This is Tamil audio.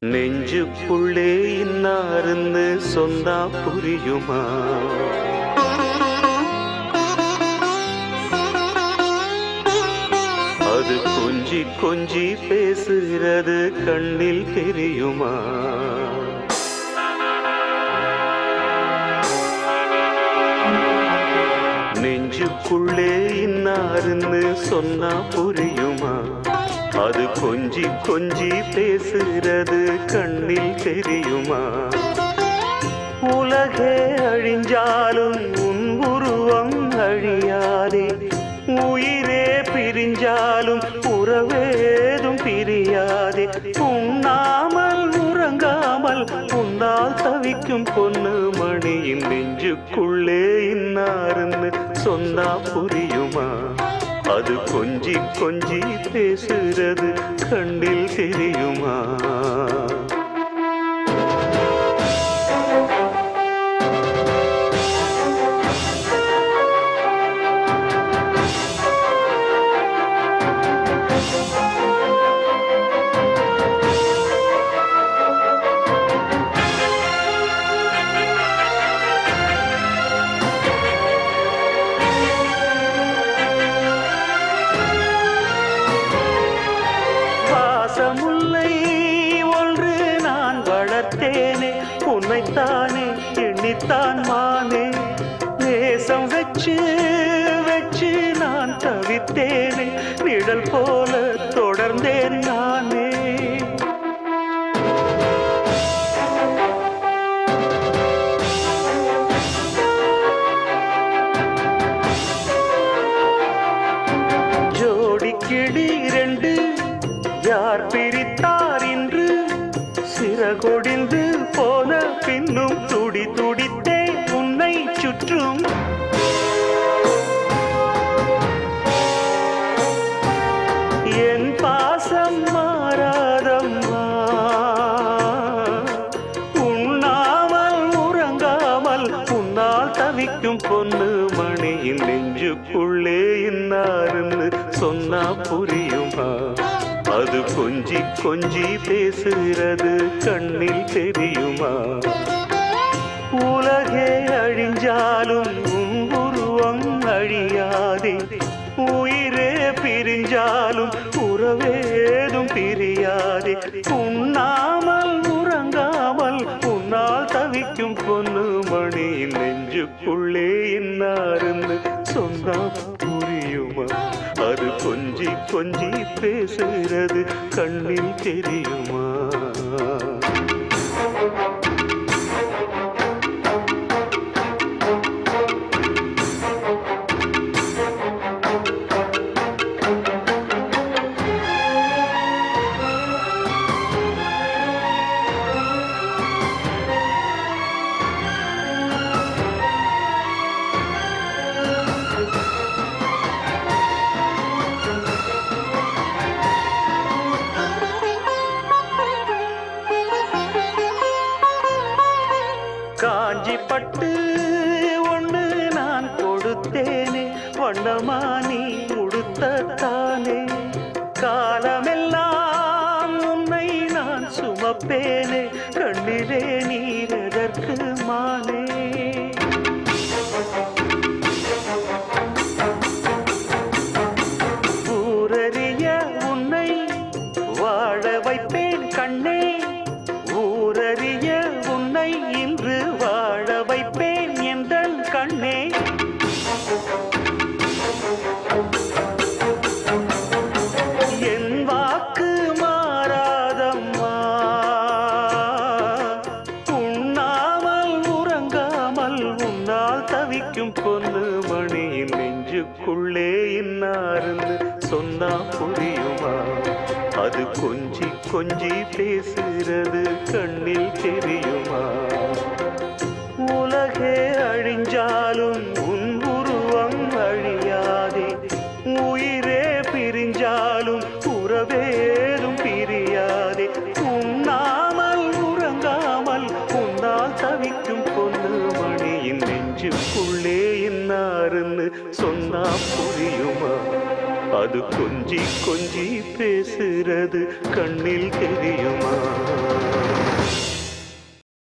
நெஞ்சுக்குள்ளே இன்னாருன்னு சொன்னா புரியுமா? அது கொஞ்சி கொஞ்சி பேசுகிறது கண்ணில் தெரியுமா? நெஞ்சுக்குள்ளே இன்னாருன்னு சொன்னா புரியுமா? அது கொஞ்சி கொஞ்சி பேசுகிறது கண்ணில் தெரியுமா? உலகே அழிஞ்சாலும் உன் உருவம் அழியாதே, உயிரே பிரிஞ்சாலும் உறவேதும் பிரியாதே. உண்ணாமல் உறங்காமல் உன்னால் தவிக்கும் பொண்ணு மணியின் நெஞ்சுக்குள்ளே இன்னாருன்னு சொன்னா புரியுமா? அது கொஞ்சி கொஞ்சி பேசுறது கண்ணில் தெரியுமா? முல்லை ஒன்று நான் வளர்த்தேனே, உன்னைத்தானே எண்ணித்தான் மானே. நேசம் வச்சு வச்சு நான் தவித்தேனே, நிழல் போல தொடர்ந்தேன் நானே. ஜோடி கிளி ரெண்டு யார் பிரித்தார் இன்று? சிறகொடிந்து போன பின்னும் துடி துடித்தே உன்னை சுற்றும். என் பாசம் மாறாதம்மா, உண்ணாமல் உறங்காமல் உன்னால் தவிக்கும் பொண்ணு மணியின் நெஞ்சுக்குள்ளே இன்னாருன்னு சொன்னா புரியுமா? அது கொஞ்சி கொஞ்சி பேசுகிறது கண்ணில் தெரியுமா? உலகே அழிஞ்சாலும் உன் உருவம் அழியாதே, உயிரே பிரிஞ்சாலும் உறவேதும் பிரியாதே. உண்ணாமல் உறங்காமல் உன்னால் தவிக்கும் பொண்ணு மணி நெஞ்சுக்குள்ளே இன்னாருன்னு சொன்னா புரியுமா? அது கொஞ்சி கொஞ்சி பேசுகிறது கண்ணில் தெரியுமா? காஞ்சி பட்டு ஒன்று நான் கொடுத்தேனே, வண்ணமா நீ உடுத்தத்தானே. காலமெல்லாம் உன்னை நான் சுமப்பேனே, கண்ணிலே நீரெதற்கு மானே. ஊரறிய உன்னை வாழ வைப்பேன் கண்ணே, ஊரறிய உன்னை இன்று வாழ வைப்பேன் எந்தன் கண்ணே. என் வாக்கு மாறாதம்மா, உண்ணாமல் உறங்காமல் உன்னால் தவிக்கும் பொண்ணு மணியின் நெஞ்சுக்குள்ளே இன்னாருன்னு சொன்னா புரியுமா? அது கொஞ்சி கொஞ்சி பேசுகிறது கண்ணில் தெரியுமா? உலகே அழிஞ்சாலும் உன் உருவம் அழியாதே, உயிரே பிரிஞ்சாலும் உறவேதும் பிரியாதே. உண்ணாமல் உறங்காமல் உன்னால் தவிக்கும் பொண்ணு மணியின் நெஞ்சுக்குள்ளே இன்னாருன்னு சொன்னா புரியுமா? அது கொஞ்சி கொஞ்சி பேசுறது கண்ணில் தெரியுமா?